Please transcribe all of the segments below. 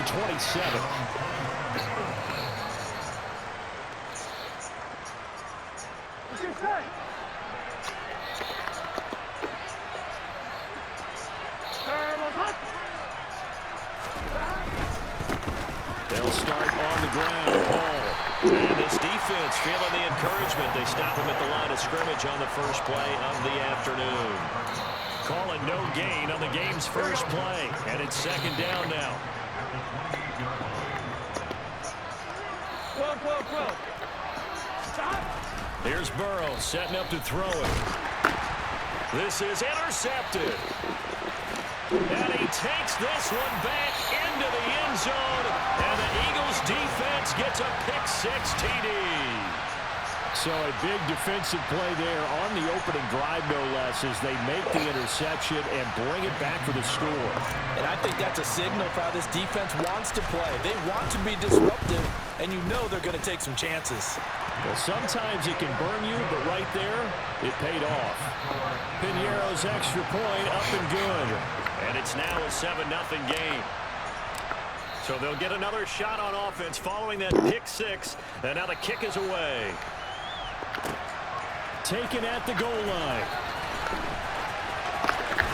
27. They'll start on the ground. Ball. And this defense feeling the encouragement. They stop him at the line of scrimmage on the first play of the afternoon. Calling no gain on the game's first play. And it's second down now. Here's Burrow setting up to throw it. This is intercepted. And he takes this one back into the end zone. And the Eagles defense gets a pick-6 TD. So a big defensive play there on the opening drive, no less, as they make the interception and bring it back for the score. And I think that's a signal for how this defense wants to play. They want to be disruptive, and you know they're going to take some chances. Well, sometimes it can burn you, but right there, it paid off. Piñeiro's extra point up and good. And it's now a 7-0 game. So they'll get another shot on offense following that pick-6. And now the kick is away. Taken at the goal line.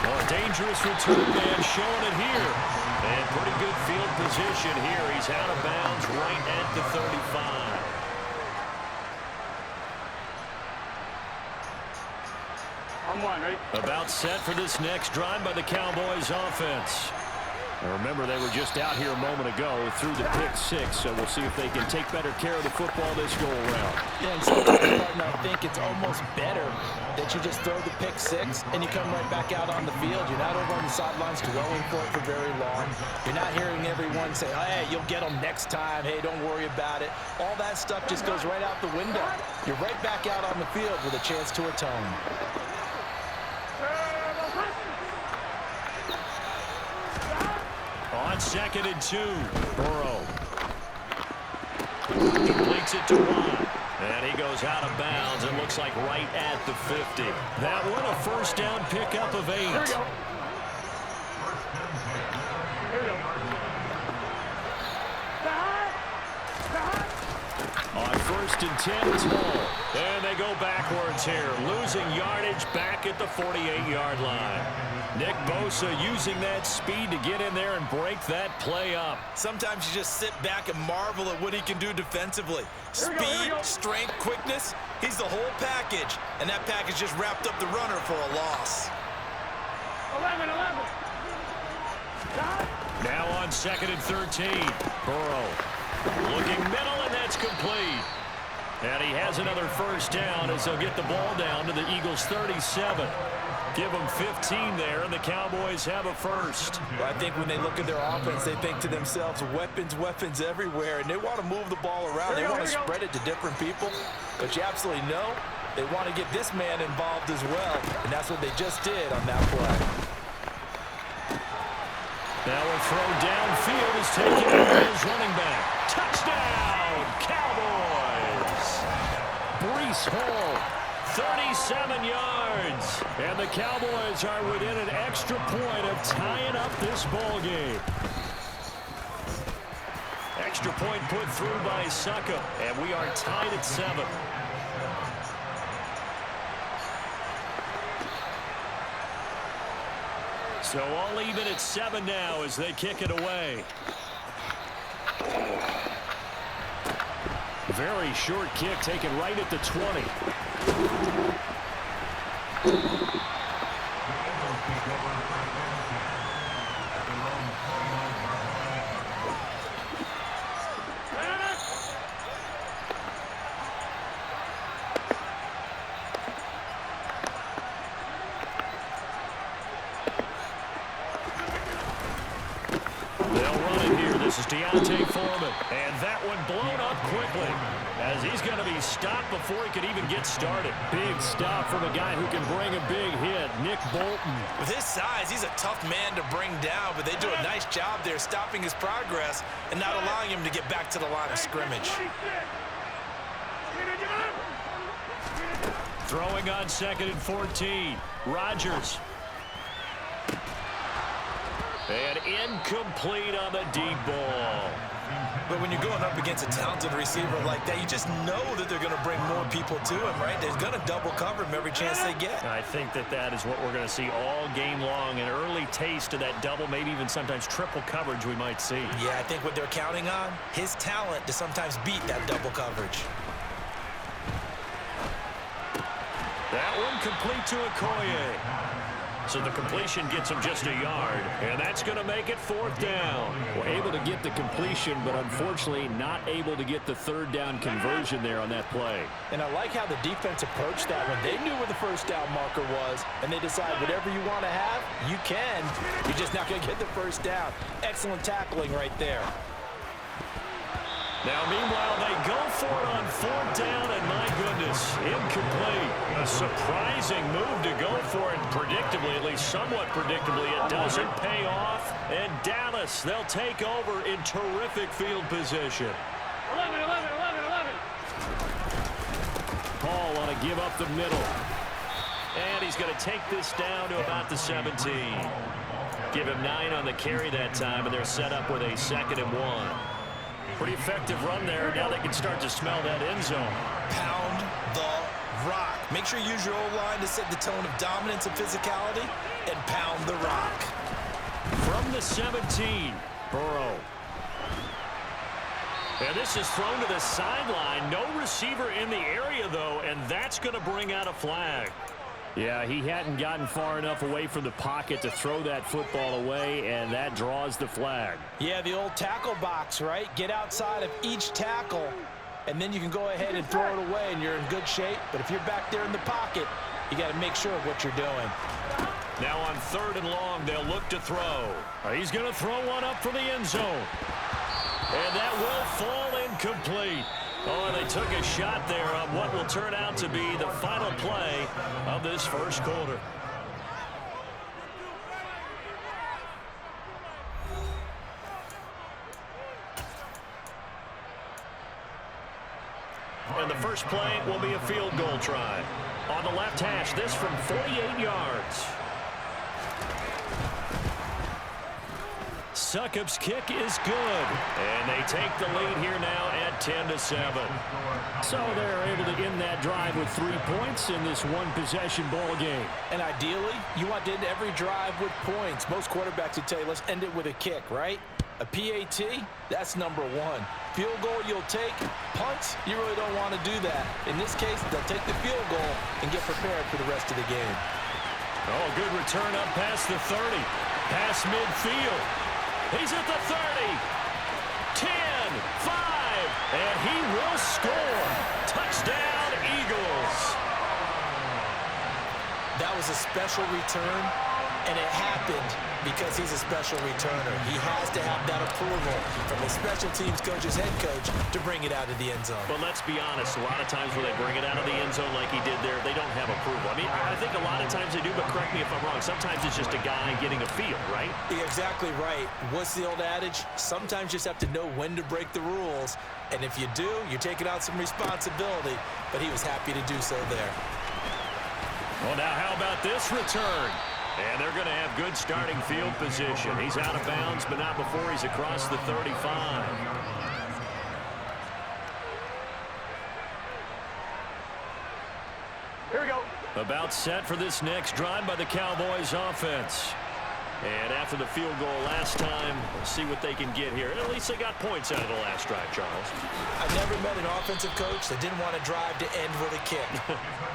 Oh, a dangerous return man showing it here. And pretty good field position here. He's out of bounds right at the 35. About set for this next drive by the Cowboys offense. Now remember, they were just out here a moment ago through the pick-6, so we'll see if they can take better care of the football this go-around. Yeah, and sometimes I think it's almost better that you just throw the pick-6 and you come right back out on the field. You're not over on the sidelines dwelling for it for very long. You're not hearing everyone say, oh, hey, you'll get them next time. Hey, don't worry about it. All that stuff just goes right out the window. You're right back out on the field with a chance to atone. On 2nd and 2, Burrow completes it to Watt. And he goes out of bounds. It looks like right at the 50. That one a first down pickup of 8. Here we go. On 1st and 10, it's Hall. And they go backwards here, losing yardage back at the 48-yard line. Nick Bosa using that speed to get in there and break that play up. Sometimes you just sit back and marvel at what he can do defensively. Speed, strength, quickness, he's the whole package. And that package just wrapped up the runner for a loss. 11. Now on 2nd and 13, Burrow looking middle, and that's complete. And he has another first down as they'll get the ball down to the Eagles' 37. Give them 15 there, and the Cowboys have a first. Well, I think when they look at their offense, they think to themselves, weapons everywhere, and they want to move the ball around. They want to spread it to different people. But you absolutely know they want to get this man involved as well, and that's what they just did on that play. Now a throw downfield is taken by his running back. Touchdown, Cowboys! Breece Hall, 37 yards. And the Cowboys are within an extra point of tying up this ball game. Extra point put through by Suckup, and we are tied at 7. So all even at 7 now as they kick it away. Very short kick taken right at the 20. And that one blown up quickly as he's going to be stopped before he could even get started. Big stop from a guy who can bring a big hit, Nick Bolton. With his size, he's a tough man to bring down, but they do a nice job there stopping his progress and not allowing him to get back to the line of scrimmage. Throwing on 2nd and 14. Rodgers. And incomplete on the deep ball. But when you're going up against a talented receiver like that, you just know that they're going to bring more people to him, right? They're going to double cover him every chance they get. I think that is what we're going to see all game long, an early taste of that double, maybe even sometimes triple coverage we might see. Yeah, I think what they're counting on, his talent to sometimes beat that double coverage. That one complete to Okoye. So the completion gets him just a yard, and that's going to make it 4th down. We're able to get the completion, but unfortunately not able to get the 3rd down conversion there on that play. And I like how the defense approached that one. They knew where the 1st down marker was, and they decide whatever you want to have, you can. You're just not going to get the 1st down. Excellent tackling right there. Now, meanwhile, they go for it on 4th down, and my goodness, incomplete. A surprising move to go for it, predictably, at least somewhat predictably. It doesn't pay off, and Dallas, they'll take over in terrific field position. 11, 11, 11, 11. Paul on a give up the middle. And he's going to take this down to about the 17. Give him 9 on the carry that time, and they're set up with a 2nd and 1. Pretty effective run there. Now they can start to smell that end zone. Pound the rock. Make sure you use your O-line to set the tone of dominance and physicality, and pound the rock. From the 17, Burrow. And this is thrown to the sideline. No receiver in the area, though, and that's going to bring out a flag. Yeah, he hadn't gotten far enough away from the pocket to throw that football away, and that draws the flag. Yeah, the old tackle box, right? Get outside of each tackle, and then you can go ahead and throw it away, and you're in good shape. But if you're back there in the pocket, you got to make sure of what you're doing. Now on 3rd and long, they'll look to throw. He's going to throw one up for the end zone. And that will fall incomplete. Oh, and they took a shot there on what will turn out to be the final play of this 1st quarter. And the first play will be a field goal try. On the left hash, this from 48 yards. Succop's kick is good. And they take the lead here now at 10-7. So they're able to end that drive with 3 points in this one-possession ball game. And ideally, you want to end every drive with points. Most quarterbacks would tell you, let's end it with a kick, right? A PAT, that's number 1. Field goal you'll take. Punts, you really don't want to do that. In this case, they'll take the field goal and get prepared for the rest of the game. Oh, good return up past the 30. Past midfield. He's at the 30. 10, 5, and he will score. Touchdown, Eagles. That was a special return, and it happened because he's a special returner. He has to have that approval from the special teams coach's head coach to bring it out of the end zone. But let's be honest, a lot of times when they bring it out of the end zone like he did there, they don't have approval. I mean, I think a lot of times they do, but correct me if I'm wrong. Sometimes it's just a guy getting a feel, right? You're exactly right. What's the old adage? Sometimes you just have to know when to break the rules, and if you do, you're taking out some responsibility, but he was happy to do so there. Well, now how about this return? And they're going to have good starting field position. He's out of bounds, but not before he's across the 35. Here we go. About set for this next drive by the Cowboys offense. And after the field goal last time, we'll see what they can get here. At least they got points out of the last drive, Charles. I've never met an offensive coach that didn't want to drive to end with a kick.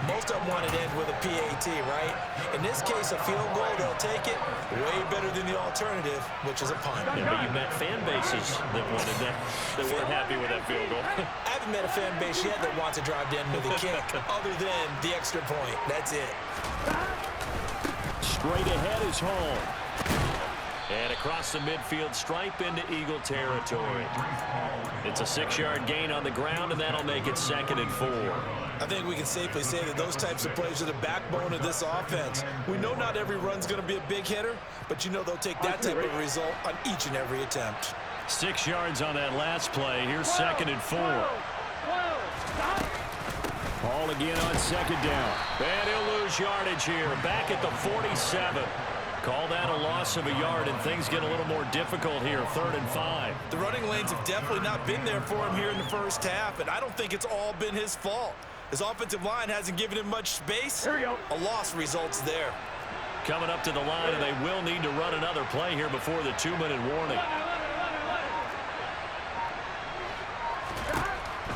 Most of them want to end with a PAT, right? In this case, a field goal, they'll take it. Way better than the alternative, which is a punt. Yeah, but you met fan bases that wanted that weren't happy with that field goal. I haven't met a fan base yet that wants to drive to end with a kick, other than the extra point. That's it. Straight ahead is home. And across the midfield stripe into Eagle territory. It's a 6-yard gain on the ground, and that'll make it 2nd and 4. I think we can safely say that those types of plays are the backbone of this offense. We know not every run's going to be a big hitter, but you know they'll take that type of result on each and every attempt. 6 yards on that last play. Here's 2nd and 4. Ball again on 2nd down. And he'll lose yardage here. Back at the 47. Call that a loss of a yard, and things get a little more difficult here, 3rd and 5. The running lanes have definitely not been there for him here in the first half, and I don't think it's all been his fault. His offensive line hasn't given him much space. Here we go. A loss results there. Coming up to the line, and they will need to run another play here before the 2-minute warning.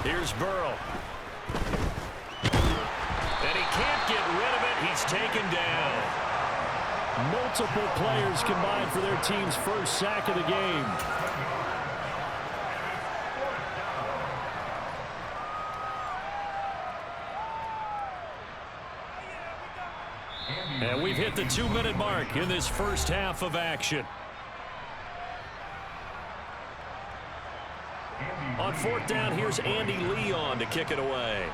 Here's Burrow. And he can't get rid of it. He's taken down. Multiple players combined for their team's first sack of the game. And we've hit the 2-minute mark in this first half of action. On 4th down, here's Andy Leon to kick it away.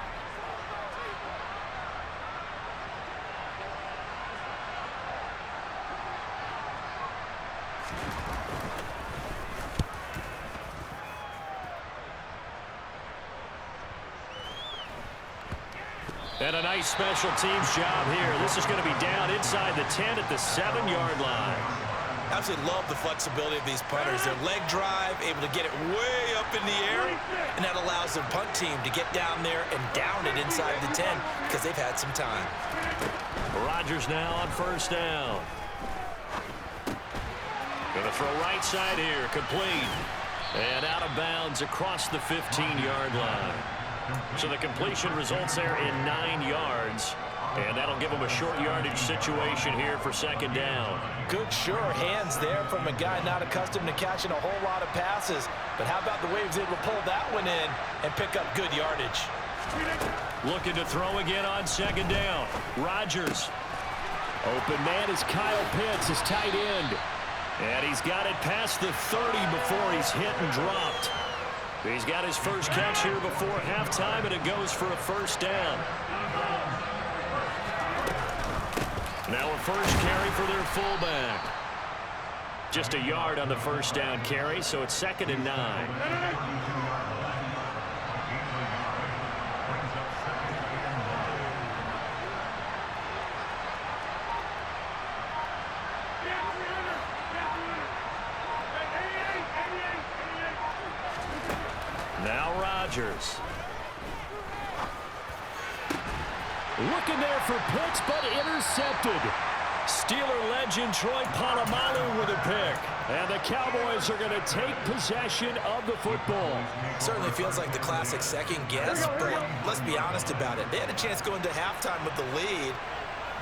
And a nice special teams job here. This is going to be down inside the 10 at the 7-yard line. Absolutely love the flexibility of these punters. Their leg drive, able to get it way up in the air, and that allows the punt team to get down there and down it inside the 10 because they've had some time. Rodgers now on 1st down. Going to throw right side here, complete. And out of bounds across the 15-yard line. So the completion results there in 9 yards. And that'll give him a short yardage situation here for 2nd down. Good, sure hands there from a guy not accustomed to catching a whole lot of passes. But how about the way he was able to pull that one in and pick up good yardage? Looking to throw again on 2nd down. Rodgers. Open man is Kyle Pitts, his tight end. And he's got it past the 30 before he's hit and dropped. He's got his first catch here before halftime, and it goes for a 1st down. Now a first carry for their fullback. Just a yard on the 1st down carry, so it's 2nd and 9. Now Rodgers. Looking there for Pitts, but intercepted. Steeler legend Troy Polamalu with a pick. And the Cowboys are going to take possession of the football. Certainly feels like the classic second guess, but let's be honest about it. They had a chance going to halftime with the lead.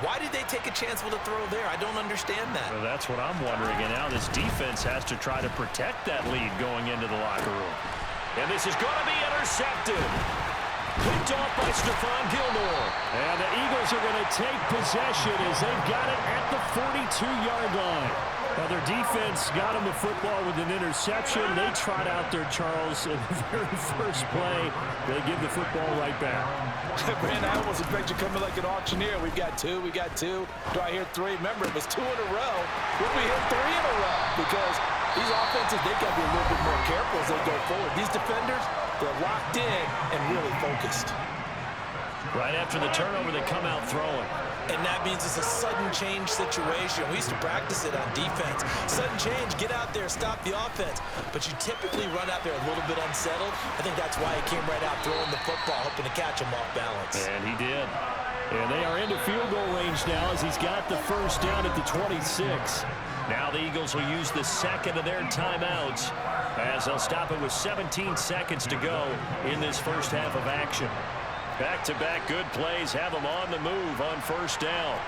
Why did they take a chance with a throw there? I don't understand that. Well, that's what I'm wondering. And now this defense has to try to protect that lead going into the locker room. And this is going to be intercepted. Picked off by Stephon Gilmore. And the Eagles are going to take possession as they've got it at the 42-yard line. Now, their defense got them the football with an interception. They trot out there, Charles, in the very first play. They give the football right back. Brand, I almost expect you coming like an auctioneer. We've got two. Do I hear 3? Remember, it was 2 in a row. What we hit 3 in a row? Because these offenses, they got to be a little bit more careful as they go forward. These defenders, they're locked in and really focused. Right after the turnover, they come out throwing. And that means it's a sudden change situation. We used to practice it on defense. Sudden change, get out there, stop the offense. But you typically run out there a little bit unsettled. I think that's why he came right out throwing the football, hoping to catch him off balance. And he did. And they are into field goal range now as he's got the first down at the 26. Now the Eagles will use the second of their timeouts as they'll stop it with 17 seconds to go in this first half of action. Back-to-back good plays have them on the move on first down.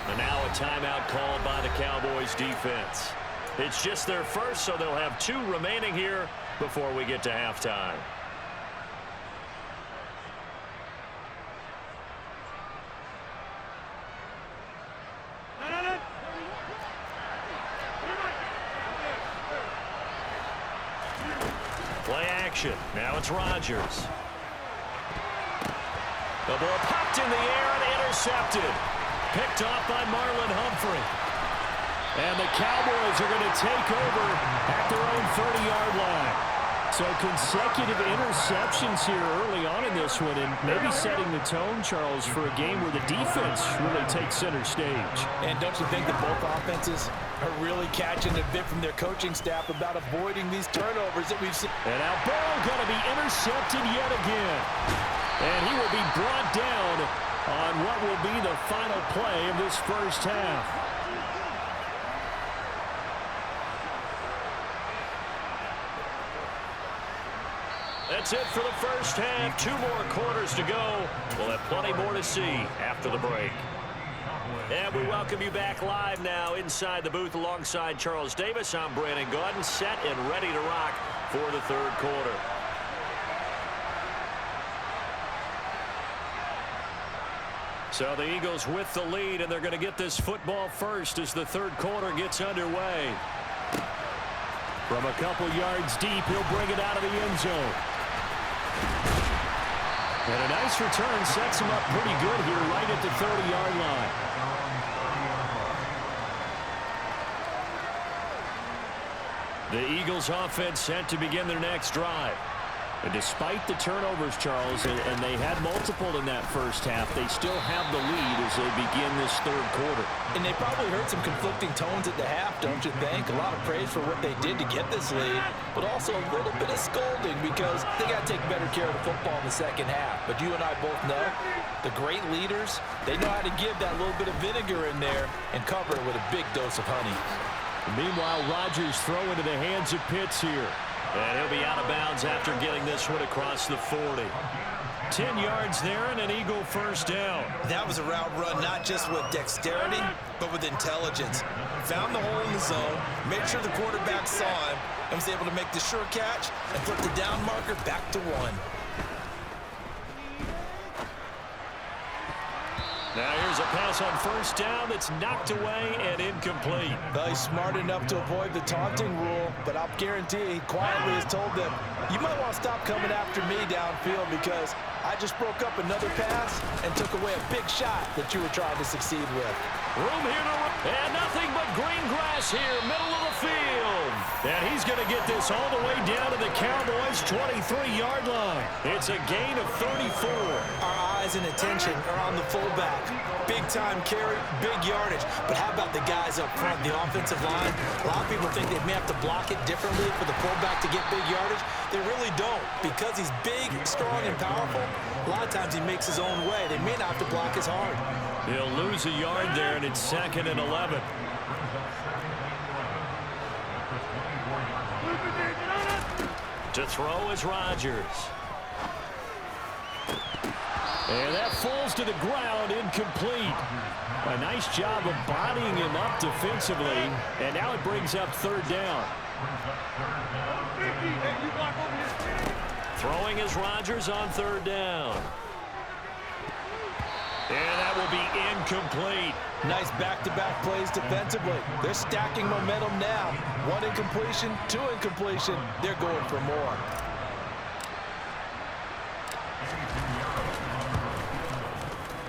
And now a timeout called by the Cowboys defense. It's just their first, so they'll have 2 remaining here before we get to halftime. Play action. Now it's Rodgers. The ball popped in the air and intercepted. Picked off by Marlon Humphrey. And the Cowboys are going to take over at their own 30-yard line. So consecutive interceptions here early on in this one, and maybe setting the tone, Charles, for a game where the defense really takes center stage. And don't you think that both offenses are really catching a bit from their coaching staff about avoiding these turnovers that we've seen? And now Burrow going to be intercepted yet again. And he will be brought down on what will be the final play of this first half. That's it for the first half. 2 more quarters to go. We'll have plenty more to see after the break. And we welcome you back live now inside the booth alongside Charles Davis. I'm Brandon Gaudin, set and ready to rock for the third quarter. So the Eagles with the lead, and they're going to get this football first as the third quarter gets underway. From a couple yards deep, he'll bring it out of the end zone. And a nice return sets him up pretty good here right at the 30-yard line. The Eagles offense set to begin their next drive. And despite the turnovers, Charles, and they had multiple in that first half, they still have the lead as they begin this third quarter. And they probably heard some conflicting tones at the half, don't you think? A lot of praise for what they did to get this lead, but also a little bit of scolding because they got to take better care of the football in the second half. But you and I both know the great leaders, they know how to give that little bit of vinegar in there and cover it with a big dose of honey. Meanwhile, Rodgers throw into the hands of Pitts here. And he'll be out of bounds after getting this one across the 40. 10 yards there and an Eagle first down. That was a route run not just with dexterity, but with intelligence. Found the hole in the zone, made sure the quarterback saw him, and was able to make the sure catch and flip the down marker back to 1. Now here's a pass on first down that's knocked away and incomplete. Well, he's smart enough to avoid the taunting rule, but I'll guarantee he quietly has told them, you might want to stop coming after me downfield because I just broke up another pass and took away a big shot that you were trying to succeed with. Room here to run, and nothing but green grass here, middle of the field. And he's going to get this all the way down to the Cowboys' 23-yard line. It's a gain of 34. Our eyes and attention are on the fullback. Big time carry, big yardage. But how about the guys up front, the offensive line? A lot of people think they may have to block it differently for the fullback to get big yardage. They really don't. Because he's big, strong, and powerful, a lot of times he makes his own way. They may not have to block as hard. He'll lose a yard there, and it's 2nd and 11. To throw is Rodgers. And that falls to the ground, incomplete. A nice job of bodying him up defensively, and now it brings up third down. Throwing is Rodgers on third down. And that will be incomplete. Nice back-to-back plays defensively. They're stacking momentum now. 1 incompletion, 2 incompletion. They're going for more.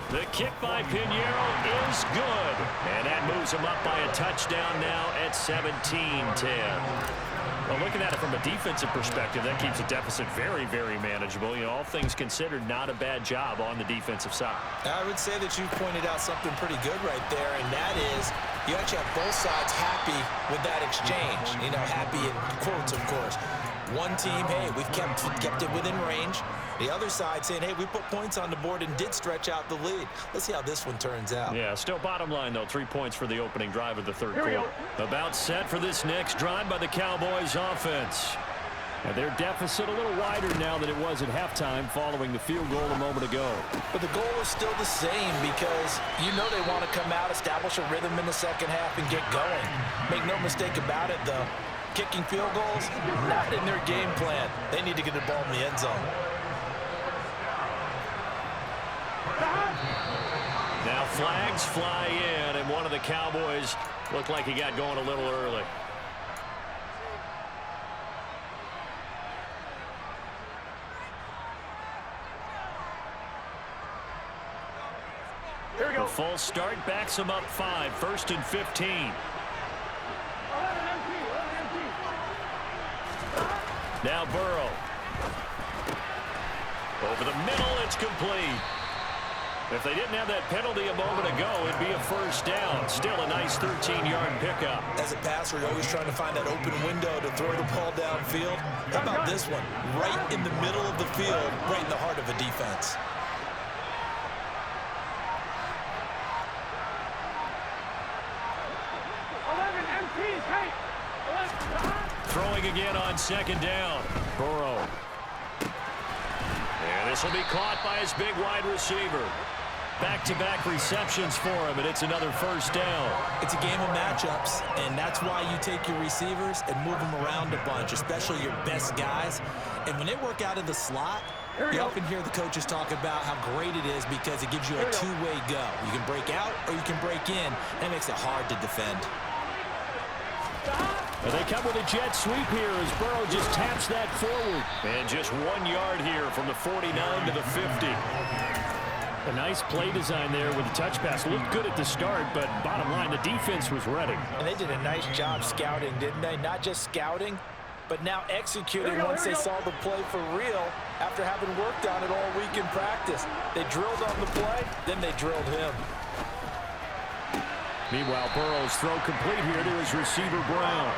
The kick by Pinheiro is good. And that moves him up by a touchdown now at 17-10. Well, looking at it from a defensive perspective, that keeps the deficit very, very manageable. You know, all things considered, not a bad job on the defensive side. I would say that you pointed out something pretty good right there, and that is you actually have both sides happy with that exchange. You know, happy in quotes, of course. One team, hey, we've kept it within range. The other side saying, hey, we put points on the board and did stretch out the lead. Let's see how this one turns out. Yeah, still bottom line, though, 3 points for the opening drive of the third quarter. About set for this next drive by the Cowboys offense. And their deficit a little wider now than it was at halftime following the field goal a moment ago. But the goal is still the same because you know they want to come out, establish a rhythm in the second half, and get going. Make no mistake about it, though. Kicking field goals, not in their game plan. They need to get the ball in the end zone. Now flags fly in, and one of the Cowboys looked like he got going a little early. The full start backs him up 5, 1st and 15. Now Burrow. Over the middle, it's complete. If they didn't have that penalty a moment ago, it'd be a first down. Still a nice 13-yard pickup. As a passer, you're always trying to find that open window to throw the ball downfield. How about this one? Right in the middle of the field, right in the heart of a defense. Throwing again on second down. Burrow. And this will be caught by his big wide receiver. Back-to-back receptions for him, and it's another first down. It's a game of matchups, and that's why you take your receivers and move them around a bunch, especially your best guys. And when they work out of the slot, you often hear the coaches talk about how great it is because it gives you a two-way go. You can break out or you can break in. That makes it hard to defend. And they come with a jet sweep here as Burrow just taps that forward. And just 1 yard here from the 49 to the 50. A nice play design there with the touch pass. Looked good at the start, but bottom line, the defense was ready. And they did a nice job scouting, didn't they? Not just scouting, but now executing once they saw the play for real after having worked on it all week in practice. They drilled on the play, then they drilled him. Meanwhile, Burrow's throw complete here to his receiver, Brown.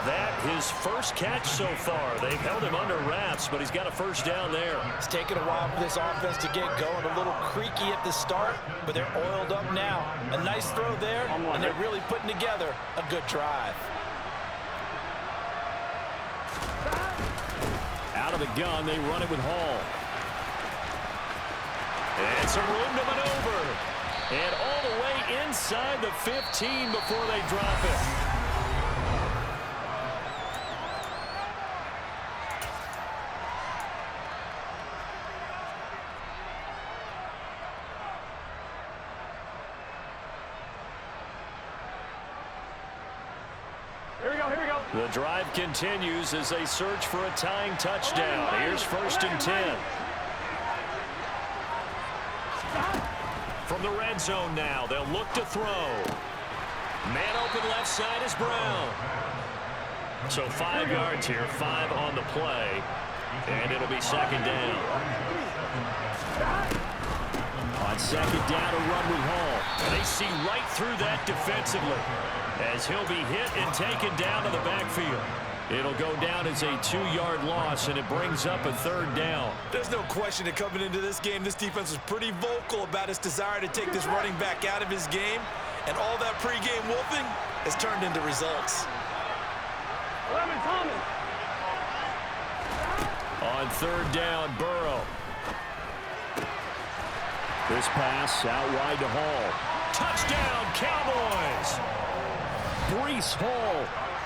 That his first catch so far. They've held him under wraps, but he's got a first down there. It's taken a while for this offense to get going. A little creaky at the start, but they're oiled up now. A nice throw there, and they're really putting together a good drive. Out of the gun, they run it with Hall. And some room to maneuver. And all the way inside the 15 before they drop it. The drive continues as they search for a tying touchdown. Here's 1st and 10. From the red zone now, they'll look to throw. Man open left side is Brown. So 5 yards here, 5 on the play, and it'll be second down. On second down, a run with Hall. And they see right through that defensively as he'll be hit and taken down to the backfield. It'll go down as a 2-yard loss, and it brings up a 3rd down. There's no question that coming into this game, this defense was pretty vocal about its desire to take this running back out of his game, and all that pregame wolfing has turned into results. On 3rd down, Burrow. This pass out wide to Hall. Touchdown, Cowboys! Breece Hall.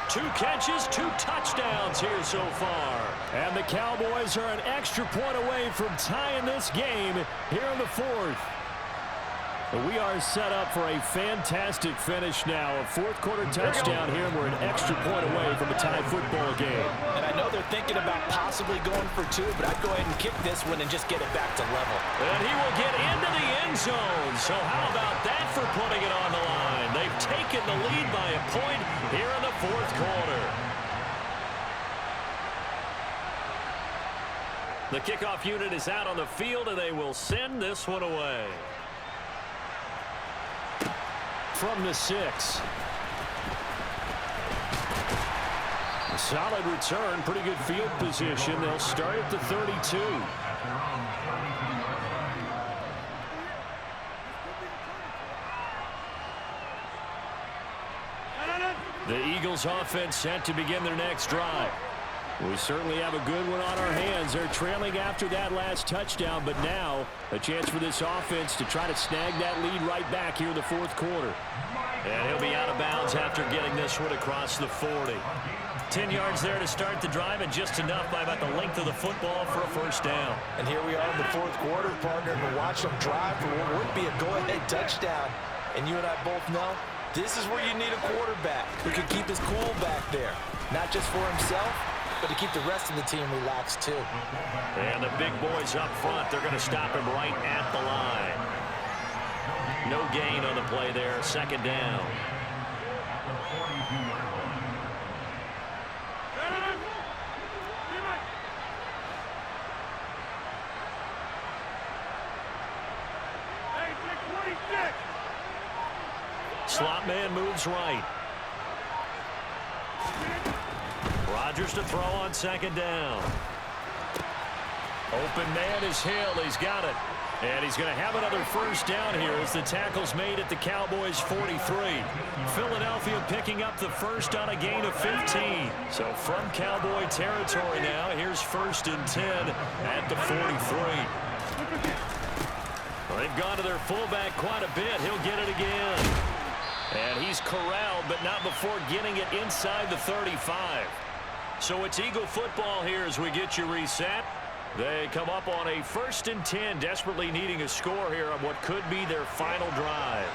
2 catches, 2 touchdowns here so far. And the Cowboys are an extra point away from tying this game here in the 4th. But we are set up for a fantastic finish now. A 4th quarter touchdown here, and we're an extra point away from a tie football game. And I know they're thinking about possibly going for 2, but I'd go ahead and kick this one and just get it back to level. And he will get into the end zone. So how about that for putting it on the line? They've taken the lead by a point here in the 4th quarter. The kickoff unit is out on the field, and they will send this one away. From the 6. A solid return, pretty good field position. They'll start at the 32. The Eagles offense set to begin their next drive. We certainly have a good one on our hands. They're trailing after that last touchdown, but now a chance for this offense to try to snag that lead right back here in the 4th quarter. And he'll be out of bounds after getting this one across the 40. 10 yards there to start the drive, and just enough by about the length of the football for a first down. And here we are in the 4th quarter, partner, and watch them drive for what would be a go-ahead touchdown. And you and I both know this is where you need a quarterback who can keep his cool back there, not just for himself, but to keep the rest of the team relaxed too. And the big boys up front, they're going to stop him right at the line. No gain on the play there, 2nd down. slot man moves right. Rodgers to throw on second down. Open man is Hill. He's got it. And he's going to have another first down here as the tackle's made at the Cowboys' 43. Philadelphia picking up the first on a gain of 15. So from Cowboy territory now, here's 1st and 10 at the 43. Well, they've gone to their fullback quite a bit. He'll get it again. And he's corralled, but not before getting it inside the 35. So it's Eagle football here as we get you reset. They come up on a 1st and 10, desperately needing a score here on what could be their final drive.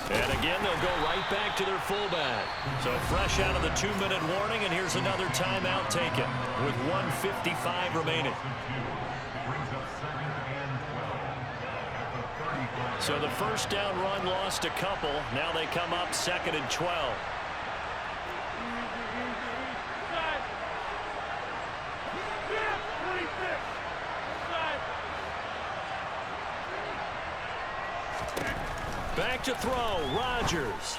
And again, they'll go right back to their fullback. So fresh out of the 2-minute warning, and here's another timeout taken with 1:55 remaining. So the first down run lost a couple. Now they come up 2nd and 12. Back to throw, Rodgers.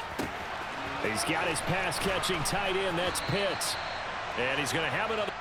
He's got his pass-catching tight end. That's Pitts. And he's going to have another.